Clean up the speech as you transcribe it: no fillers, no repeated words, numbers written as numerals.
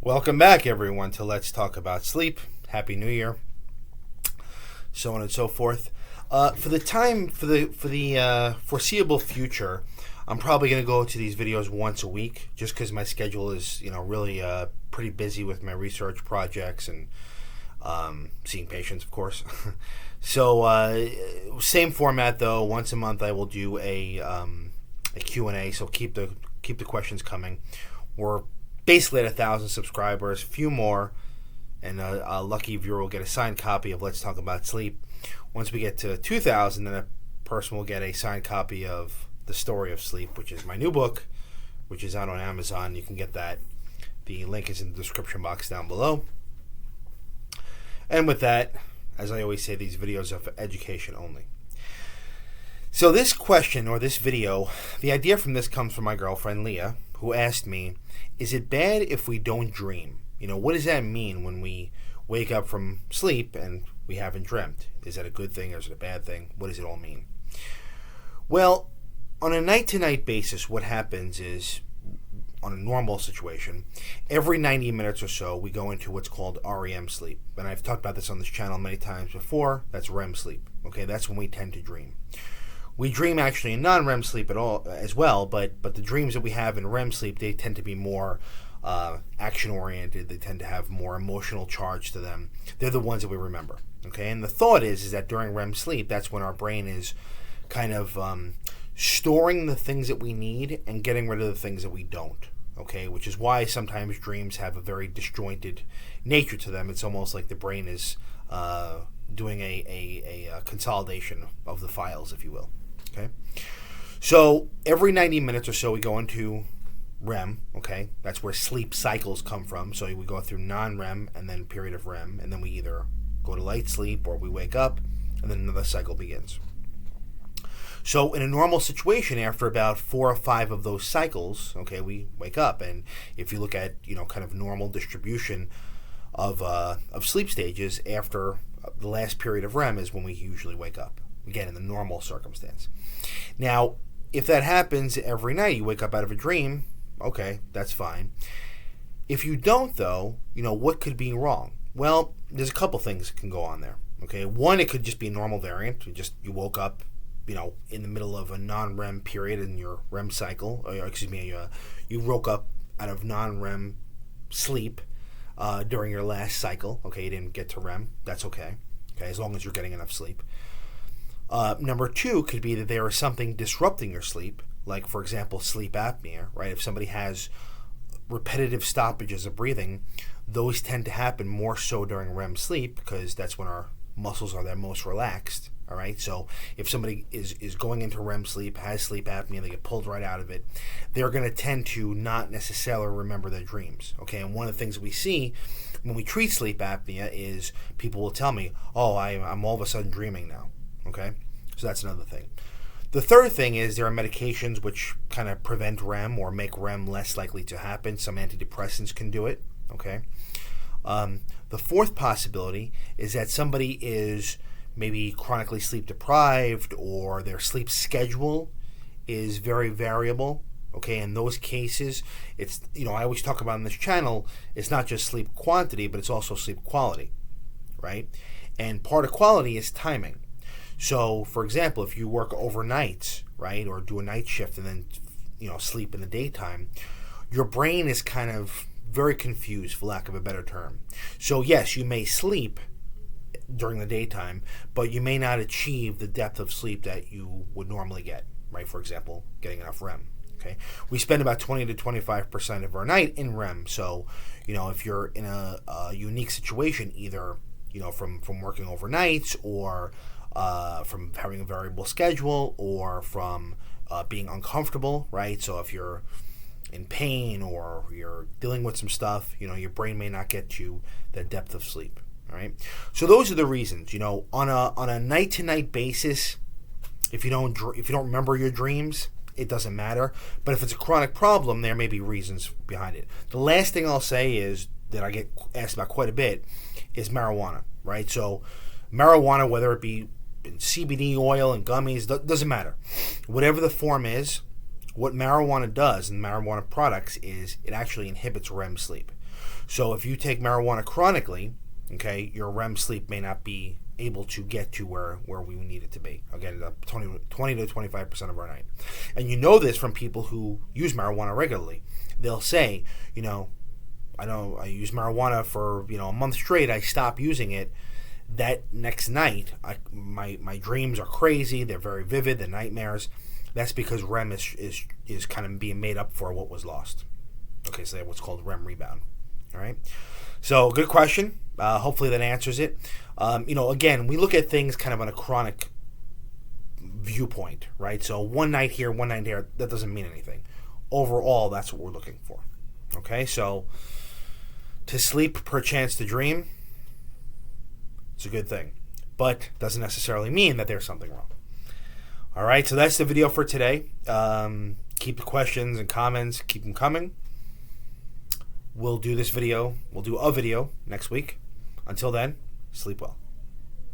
Welcome back, everyone, to Let's Talk About Sleep. Happy New Year, so on and so forth. For the foreseeable future, I'm probably going to go to these videos once a week, just because my schedule is, really pretty busy with my research projects and seeing patients, of course. So, same format though. Once a month, I will do a Q&A. So keep the questions coming. We're basically at 1,000 subscribers, a few more, and a lucky viewer will get a signed copy of Let's Talk About Sleep. Once we get to 2,000, then a person will get a signed copy of The Story of Sleep, which is my new book, which is out on Amazon. You can get that. The link is in the description box down below. And with that, as I always say, these videos are for education only. So this question, or this video, the idea from this comes from my girlfriend, Leah, who asked me, is it bad if we don't dream? What does that mean when we wake up from sleep and we haven't dreamt? Is that a good thing or is it a bad thing? What does it all mean? Well, on a night-to-night basis, what happens is, on a normal situation, every 90 minutes or so, we go into what's called REM sleep. And I've talked about this on this channel many times before. That's REM sleep. Okay, that's when we tend to dream. We dream actually in non-REM sleep as well, but the dreams that we have in REM sleep, they tend to be more action-oriented. They tend to have more emotional charge to them. They're the ones that we remember. Okay, and the thought is that during REM sleep, that's when our brain is kind of storing the things that we need and getting rid of the things that we don't. Okay, which is why sometimes dreams have a very disjointed nature to them. It's almost like the brain is doing a consolidation of the files, if you will. Okay, so every 90 minutes or so we go into REM. Okay, that's where sleep cycles come from. So we go through non-REM and then period of REM, and then we either go to light sleep or we wake up, and then another cycle begins. So in a normal situation, after about 4 or 5 of those cycles, okay, we wake up. And if you look at kind of normal distribution of sleep stages, after the last period of REM is when we usually wake up. Again, in the normal circumstance. Now, if that happens every night, you wake up out of a dream, okay, that's fine. If you don't, though, what could be wrong? Well, there's a couple things that can go on there. Okay, one, it could just be a normal variant. You woke up, in the middle of a non-REM period in your REM cycle. You woke up out of non-REM sleep during your last cycle. Okay, you didn't get to REM. That's okay. Okay, as long as you're getting enough sleep. Number 2 could be that there is something disrupting your sleep, like, for example, sleep apnea, right? If somebody has repetitive stoppages of breathing, those tend to happen more so during REM sleep because that's when our muscles are their most relaxed, all right? So if somebody is going into REM sleep, has sleep apnea, they get pulled right out of it, they're going to tend to not necessarily remember their dreams, okay? And one of the things we see when we treat sleep apnea is people will tell me, oh, I'm all of a sudden dreaming now. Okay, so that's another thing. The third thing is there are medications which kind of prevent REM or make REM less likely to happen. Some antidepressants can do it. Okay. The fourth possibility is that somebody is maybe chronically sleep deprived or their sleep schedule is very variable. Okay, in those cases, it's, I always talk about on this channel, it's not just sleep quantity, but it's also sleep quality, right? And part of quality is timing. So, for example, if you work overnights, right, or do a night shift and then, sleep in the daytime, your brain is kind of very confused, for lack of a better term. So, yes, you may sleep during the daytime, but you may not achieve the depth of sleep that you would normally get, right? For example, getting enough REM. Okay, we spend about 20 to 25% of our night in REM. So, if you're in a unique situation, either from working overnights or from having a variable schedule or from being uncomfortable, right? So if you're in pain or you're dealing with some stuff, your brain may not get to the depth of sleep, all right? So those are the reasons. On a night-to-night basis, if you don't remember your dreams, it doesn't matter. But if it's a chronic problem, there may be reasons behind it. The last thing I'll say is that I get asked about quite a bit is marijuana, right? So marijuana, whether it be in CBD oil and gummies, doesn't matter. Whatever the form is, what marijuana does in marijuana products is it actually inhibits REM sleep. So if you take marijuana chronically, okay, your REM sleep may not be able to get to where we need it to be. Again, 20 to 25% of our night. And you know this from people who use marijuana regularly. They'll say, I know I use marijuana for, a month straight. I stop using it. That next night, my dreams are crazy. They're very vivid. They're nightmares. That's because REM is kind of being made up for what was lost. Okay, so that's what's called REM rebound. All right. So good question. Hopefully that answers it. Again, we look at things kind of on a chronic viewpoint, right? So one night here, one night there, that doesn't mean anything. Overall, that's what we're looking for. Okay, so to sleep, perchance to dream, it's a good thing, but doesn't necessarily mean that there's something wrong. All right, so that's the video for today. Keep the questions and comments, keep them coming. We'll do a video next week. Until then, sleep well.